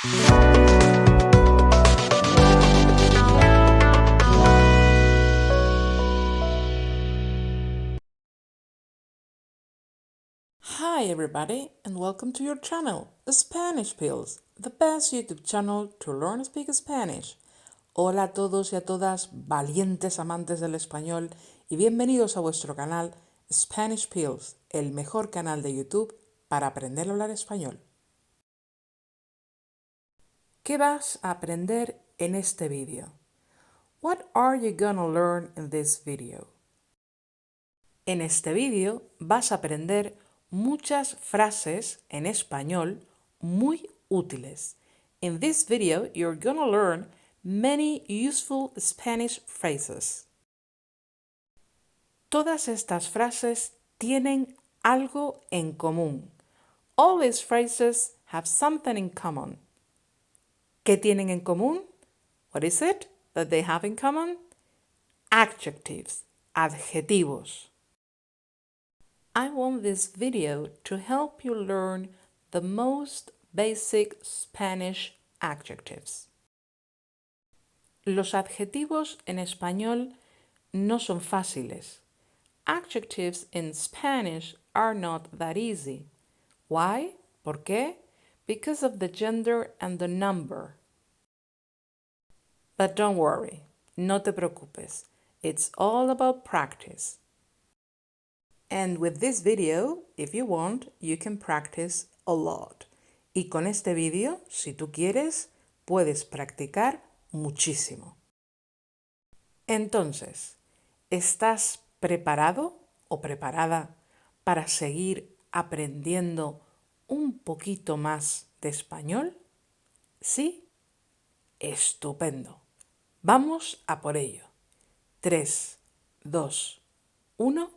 Hi everybody and welcome to your channel, Spanish Pills, the best YouTube channel to learn and speak Spanish. Hola a todos y a todas, valientes amantes del español, y bienvenidos a vuestro canal Spanish Pills, el mejor canal de YouTube para aprender a hablar español. ¿Qué vas a aprender en este vídeo? What are you gonna learn in this video? En este vídeo vas a aprender muchas frases en español muy útiles. In this video, you're gonna learn many useful Spanish phrases. Todas estas frases tienen algo en común. All these phrases have something in common. ¿Qué tienen en común? What is it that they have in common? Adjectives, adjetivos. I want this video to help you learn the most basic Spanish adjectives. Los adjetivos en español no son fáciles. Adjectives in Spanish are not that easy. Why? ¿Por qué? Because of the gender and the number. But don't worry, no te preocupes. It's all about practice. And with this video, if you want, you can practice a lot. Y con este vídeo, si tú quieres, puedes practicar muchísimo. Entonces, ¿estás preparado o preparada para seguir aprendiendo un poquito más de español? ¿Sí? Estupendo. Vamos a por ello. 3, 2, 1,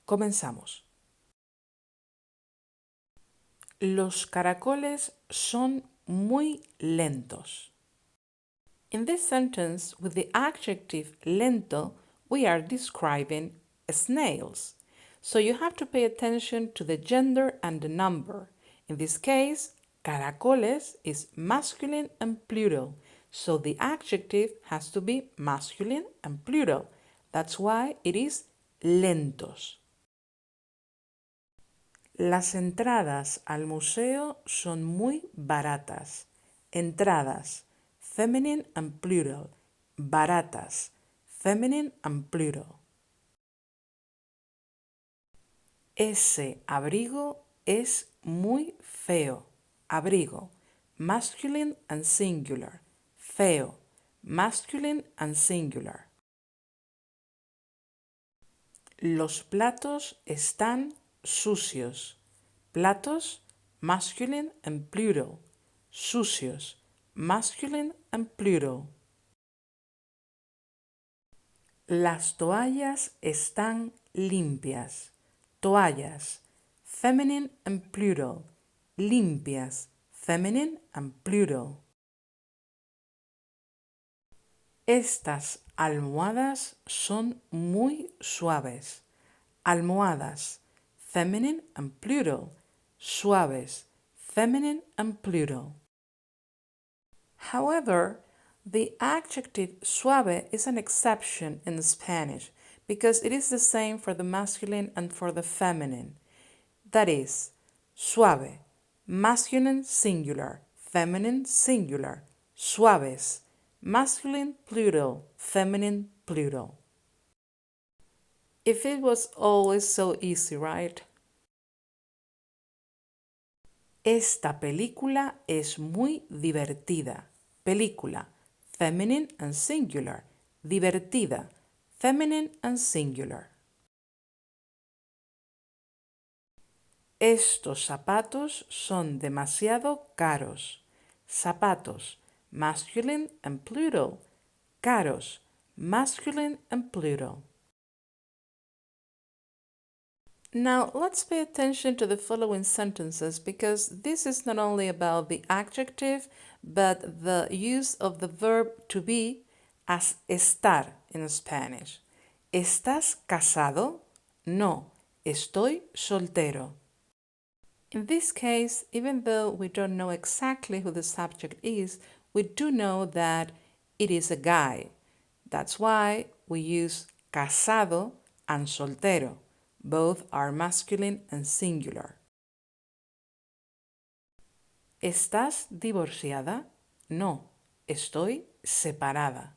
comenzamos. Los caracoles son muy lentos. In this sentence, with the adjective lento, we are describing snails. So you have to pay attention to the gender and the number. In this case, caracoles is masculine and plural. So the adjective has to be masculine and plural. That's why it is lentos. Las entradas al museo son muy baratas. Entradas, feminine and plural. Baratas, feminine and plural. Ese abrigo es muy feo. Abrigo, masculine and singular. Feo, masculine and singular. Los platos están sucios. Platos, masculine and plural. Sucios, masculine and plural. Las toallas están limpias. Toallas, feminine and plural. Limpias, feminine and plural. Estas almohadas son muy suaves. Almohadas, feminine and plural. Suaves, feminine and plural. However, the adjective suave is an exception in Spanish because it is the same for the masculine and for the feminine. That is, suave, masculine singular, feminine singular, suaves, masculine plural, feminine plural. If it was always so easy, right? Esta película es muy divertida. Película, feminine and singular. Divertida, feminine and singular. Estos zapatos son demasiado caros. Zapatos, masculine and plural. Caros, masculine and plural. Now, let's pay attention to the following sentences because this is not only about the adjective, but the use of the verb to be as estar in Spanish. ¿Estás casado? No, estoy soltero. In this case, even though we don't know exactly who the subject is, we do know that it is a guy. That's why we use casado and soltero. Both are masculine and singular. ¿Estás divorciada? No, estoy separada.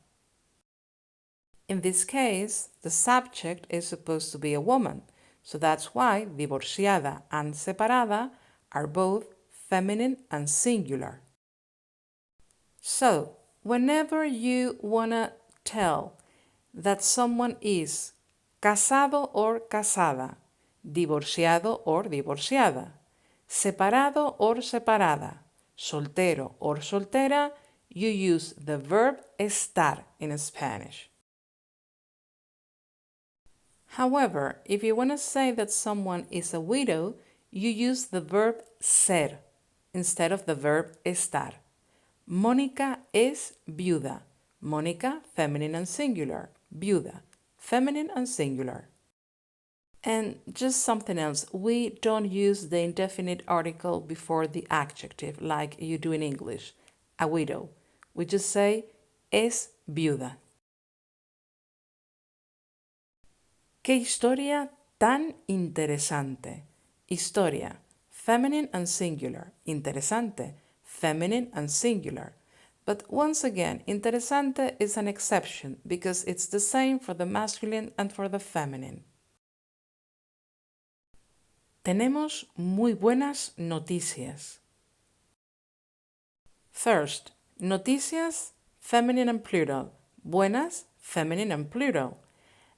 In this case, the subject is supposed to be a woman, so that's why divorciada and separada are both feminine and singular. So, whenever you wanna tell that someone is casado or casada, divorciado or divorciada, separado or separada, soltero or soltera, you use the verb estar in Spanish. However, if you want to say that someone is a widow, you use the verb ser instead of the verb estar. Mónica es viuda. Mónica, feminine and singular. Viuda, feminine and singular. And just something else, we don't use the indefinite article before the adjective like you do in English, a widow. We just say es viuda. ¡Qué historia tan interesante! Historia, feminine and singular. Interesante, feminine and singular. But once again, interesante is an exception because it's the same for the masculine and for the feminine. Tenemos muy buenas noticias. First, noticias, feminine and plural. Buenas, feminine and plural.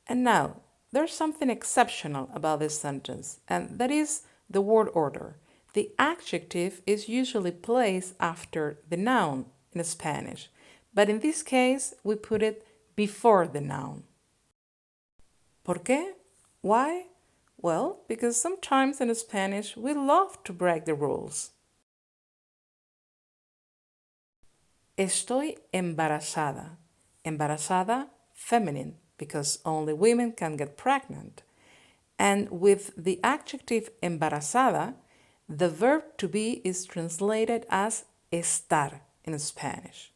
And now, there's something exceptional about this sentence, and that is the word order. The adjective is usually placed after the noun in Spanish, but in this case, we put it before the noun. ¿Por qué? Why? Well, because sometimes in Spanish, we love to break the rules. Estoy embarazada. Embarazada, feminine, because only women can get pregnant. And with the adjective embarazada, the verb to be is translated as estar in Spanish.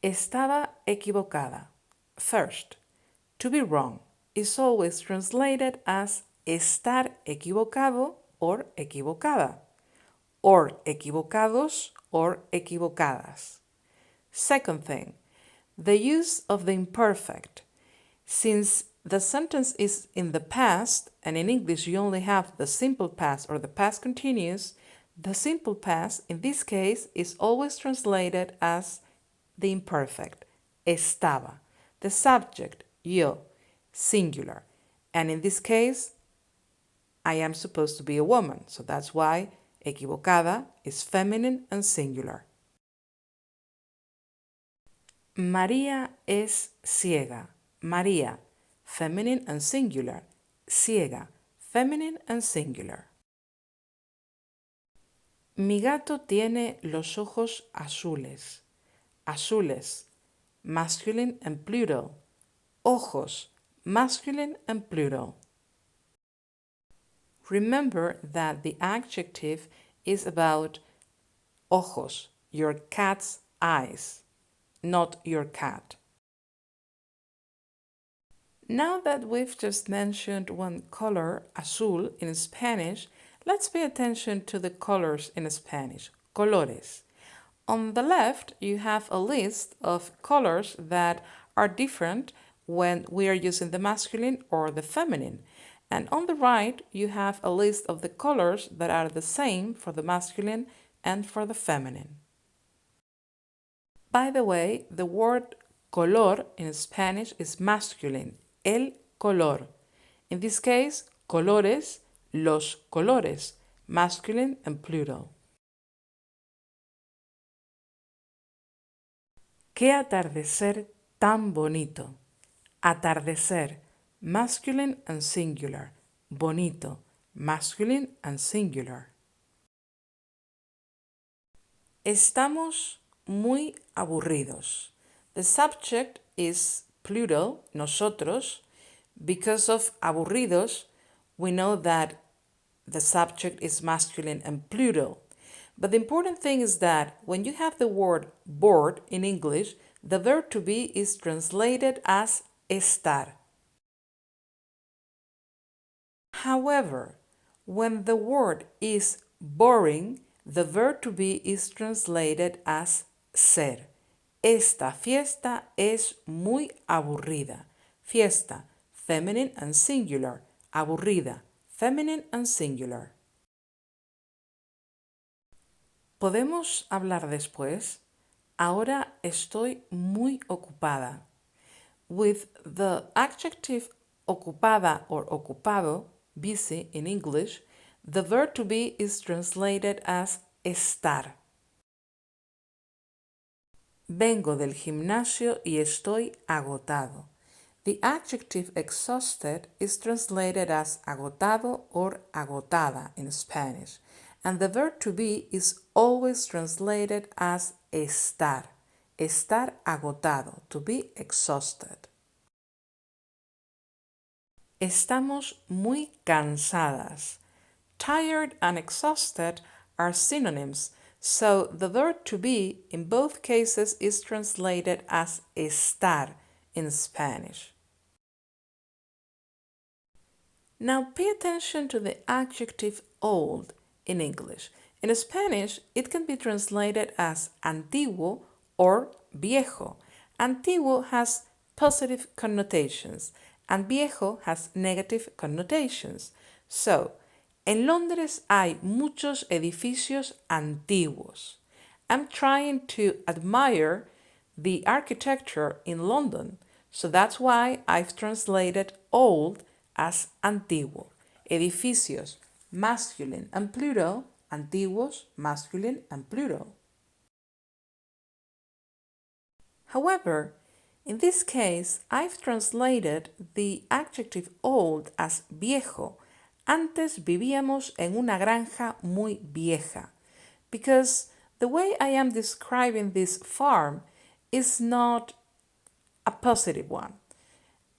Estaba equivocada. First, to be wrong is always translated as estar equivocado or equivocada, or equivocados or equivocadas. Second thing, the use of the imperfect. Since the sentence is in the past, and in English you only have the simple past or the past continuous, the simple past in this case is always translated as the imperfect, estaba. The subject, yo, singular. And in this case, I am supposed to be a woman, so that's why equivocada is feminine and singular. María es ciega. María, feminine and singular. Ciega, feminine and singular. Mi gato tiene los ojos azules. Azules, masculine and plural. Ojos, masculine and plural. Remember that the adjective is about ojos, your cat's eyes, not your cat. Now that we've just mentioned one color, azul, in Spanish, let's pay attention to the colors in Spanish, colores. On the left, you have a list of colors that are different when we are using the masculine or the feminine. And on the right, you have a list of the colors that are the same for the masculine and for the feminine. By the way, the word color in Spanish is masculine, el color. In this case, colores, los colores, masculine and plural. ¡Qué atardecer tan bonito! Atardecer, masculine and singular. Bonito, masculine and singular. Estamos muy aburridos. The subject is plural, nosotros. Because of aburridos, we know that the subject is masculine and plural. But the important thing is that when you have the word bored in English, the verb to be is translated as estar. However, when the word is boring, the verb to be is translated as ser. Esta fiesta es muy aburrida. Fiesta, feminine and singular. Aburrida, feminine and singular. ¿Podemos hablar después? Ahora estoy muy ocupada. With the adjective ocupada or ocupado, busy in English, the verb to be is translated as estar. Vengo del gimnasio y estoy agotado. The adjective exhausted is translated as agotado or agotada in Spanish, and the verb to be is always translated as estar. Estar agotado, to be exhausted. Estamos muy cansadas. Tired and exhausted are synonyms, so the verb to be in both cases is translated as estar in Spanish. Now pay attention to the adjective old in English. In Spanish, it can be translated as antiguo or viejo. Antiguo has positive connotations and viejo has negative connotations. So, en Londres hay muchos edificios antiguos. I'm trying to admire the architecture in London, so that's why I've translated old as antiguo. Edificios, masculine and plural, antiguos, masculine and plural. However, in this case, I've translated the adjective old as viejo. Antes vivíamos en una granja muy vieja, because the way I am describing this farm is not a positive one.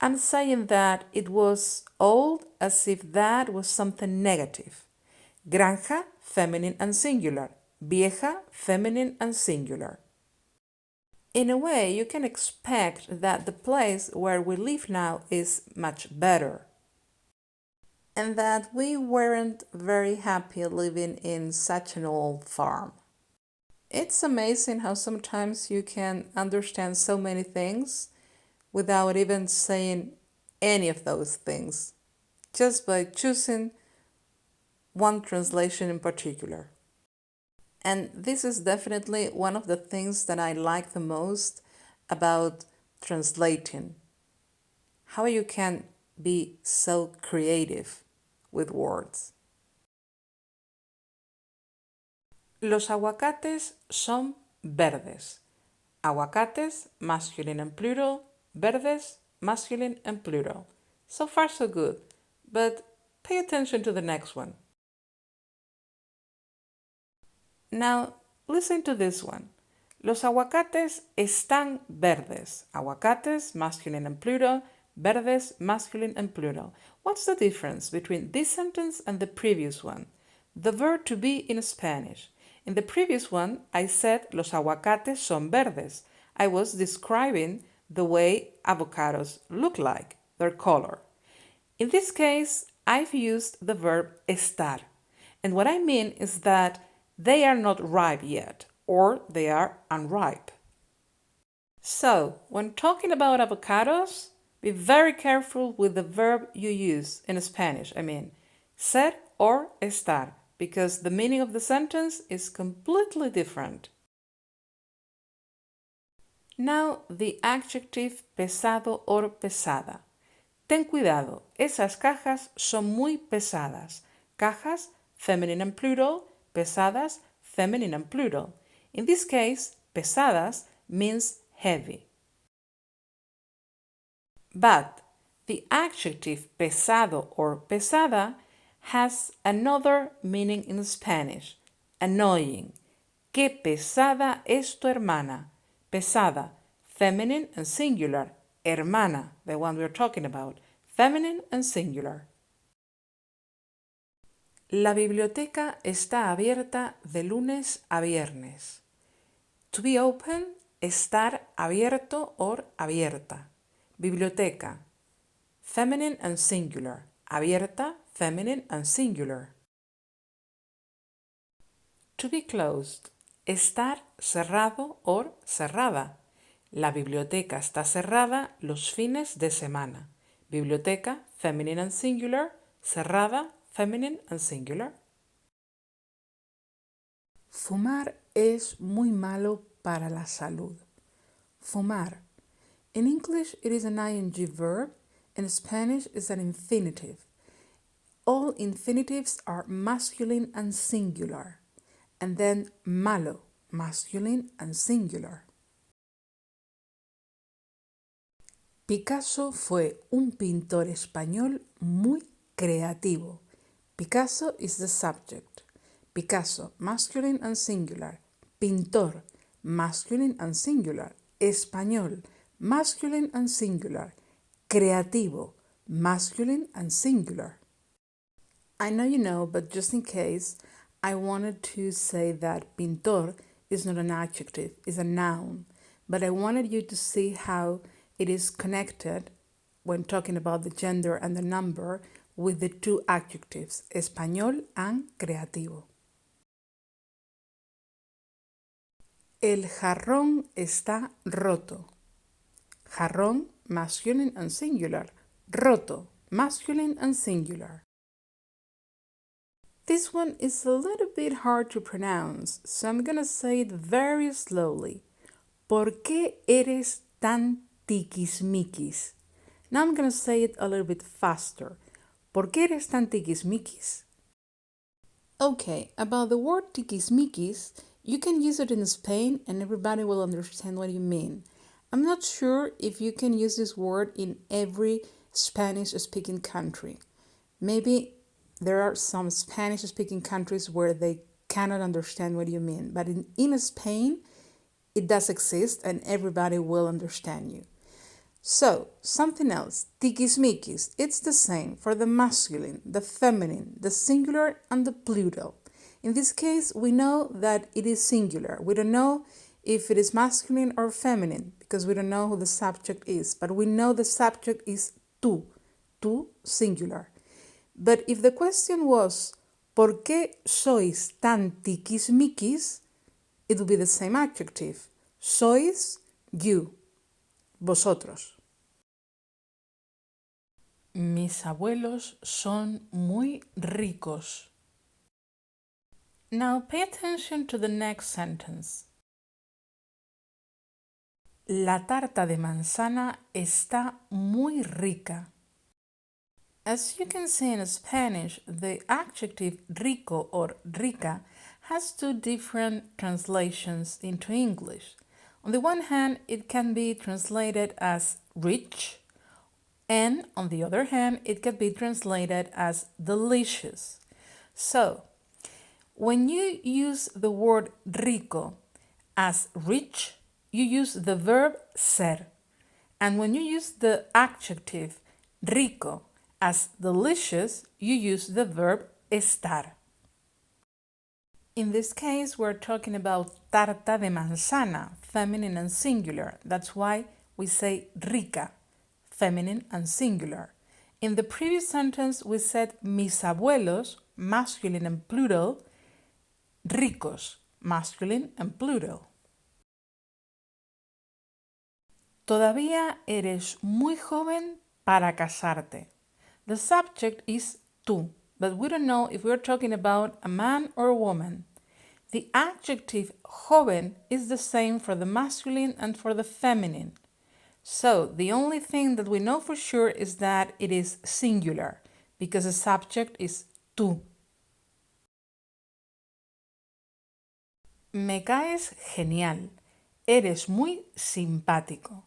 I'm saying that it was old as if that was something negative. Granja, feminine and singular. Vieja, feminine and singular. In a way, you can expect that the place where we live now is much better, and that we weren't very happy living in such an old farm. It's amazing how sometimes you can understand so many things without even saying any of those things, just by choosing one translation in particular. And this is definitely one of the things that I like the most about translating. How you can be so creative with words. Los aguacates son verdes. Aguacates, masculine and plural. Verdes, masculine and plural. So far so good, but pay attention to the next one. Now, listen to this one. Los aguacates están verdes. Aguacates, masculine and plural. Verdes, masculine and plural. What's the difference between this sentence and the previous one? The verb to be in Spanish. In the previous one, I said los aguacates son verdes. I was describing the way avocados look like, their color. In this case, I've used the verb estar. And what I mean is that they are not ripe yet, or they are unripe. So, when talking about avocados, be very careful with the verb you use in Spanish. I mean, ser or estar, because the meaning of the sentence is completely different. Now, the adjective pesado or pesada. Ten cuidado, esas cajas son muy pesadas. Cajas, feminine and plural. Pesadas, feminine and plural. In this case, pesadas means heavy. But the adjective pesado or pesada has another meaning in Spanish, annoying. Qué pesada es tu hermana. Pesada, feminine and singular. Hermana, the one we're talking about, feminine and singular. La biblioteca está abierta de lunes a viernes. To be open, estar abierto or abierta. Biblioteca, feminine and singular. Abierta, feminine and singular. To be closed, estar cerrado or cerrada. La biblioteca está cerrada los fines de semana. Biblioteca, feminine and singular. Cerrada, feminine and singular. Fumar es muy malo para la salud. Fumar. In English, it is an ing verb. In Spanish, it's an infinitive. All infinitives are masculine and singular. And then malo, masculine and singular. Picasso fue un pintor español muy creativo. Picasso is the subject. Picasso, masculine and singular. Pintor, masculine and singular. Español, masculine and singular. Creativo, masculine and singular. I know you know, but just in case, I wanted to say that pintor is not an adjective, it's a noun. But I wanted you to see how it is connected when talking about the gender and the number with the two adjectives, español and creativo. El jarrón está roto. Jarrón, masculine and singular. Roto, masculine and singular. This one is a little bit hard to pronounce, so I'm gonna say it very slowly. ¿Por qué eres tan tiquismiquis? Now I'm gonna say it a little bit faster. ¿Por qué eres tan tiquismiquis? Okay, about the word tiquismiquis, you can use it in Spain and everybody will understand what you mean. I'm not sure if you can use this word in every Spanish-speaking country. Maybe there are some Spanish-speaking countries where they cannot understand what you mean, but in Spain, it does exist and everybody will understand you. So, something else, tiquismiquis, it's the same for the masculine, the feminine, the singular, and the plural. In this case, we know that it is singular. We don't know if it is masculine or feminine because we don't know who the subject is, but we know the subject is tú, singular. But if the question was, ¿por qué sois tan tiquismiquis? It would be the same adjective. Sois, you, vosotros. Mis abuelos son muy ricos. Now pay attention to the next sentence. La tarta de manzana está muy rica. As you can see in Spanish, the adjective rico or rica has two different translations into English. On the one hand, it can be translated as rich, and on the other hand, it can be translated as delicious. So, when you use the word rico as rich, you use the verb ser. And when you use the adjective rico as delicious, you use the verb estar. In this case, we're talking about tarta de manzana, feminine and singular. That's why we say rica, feminine and singular. In the previous sentence, we said mis abuelos, masculine and plural, ricos, masculine and plural. Todavía eres muy joven para casarte. The subject is tú, but we don't know if we're talking about a man or a woman. The adjective joven is the same for the masculine and for the feminine. So the only thing that we know for sure is that it is singular, because the subject is tú. Me caes genial. Eres muy simpático.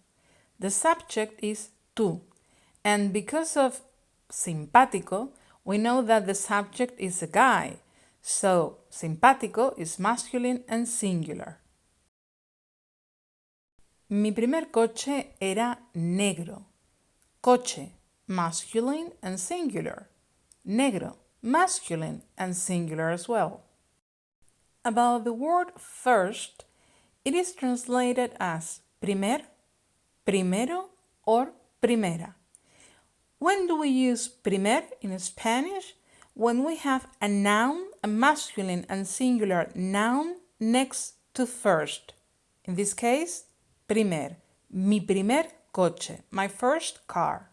The subject is tú, and because of simpático, we know that the subject is a guy. So, simpático is masculine and singular. Mi primer coche era negro. Coche, masculine and singular. Negro, masculine and singular as well. About the word first, it is translated as primer, primero, or primera. When do we use primer in Spanish? When we have a noun, a masculine and singular noun next to first. In this case, primer, mi primer coche, my first car.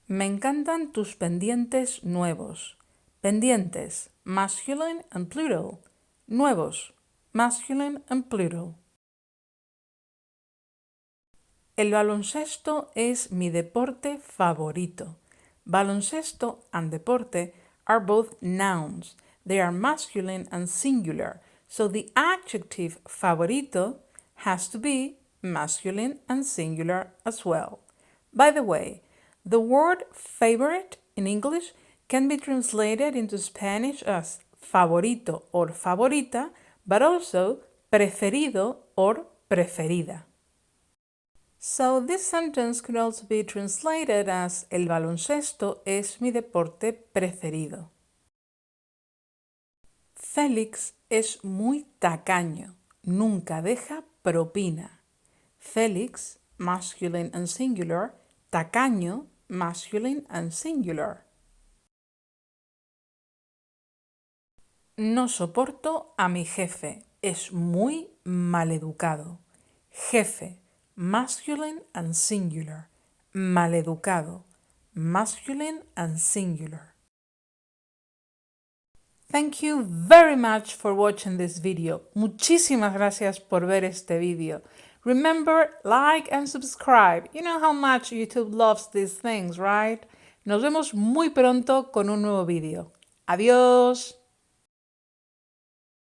Me encantan tus pendientes nuevos. Pendientes, masculine and plural. Nuevos, masculine and plural. El baloncesto es mi deporte favorito. Baloncesto and deporte are both nouns. They are masculine and singular, so the adjective favorito has to be masculine and singular as well. By the way, the word favorite in English can be translated into Spanish as favorito or favorita, but also preferido or preferida. So this sentence could also be translated as el baloncesto es mi deporte preferido. Félix es muy tacaño, nunca deja propina. Félix, masculine and singular, tacaño, masculine and singular. No soporto a mi jefe, es muy maleducado. Jefe, masculine and singular. Maleducado, masculine and singular. Thank you very much for watching this video. Muchísimas gracias por ver este video. Remember, like and subscribe. You know how much YouTube loves these things, right? Nos vemos muy pronto con un nuevo video. Adiós.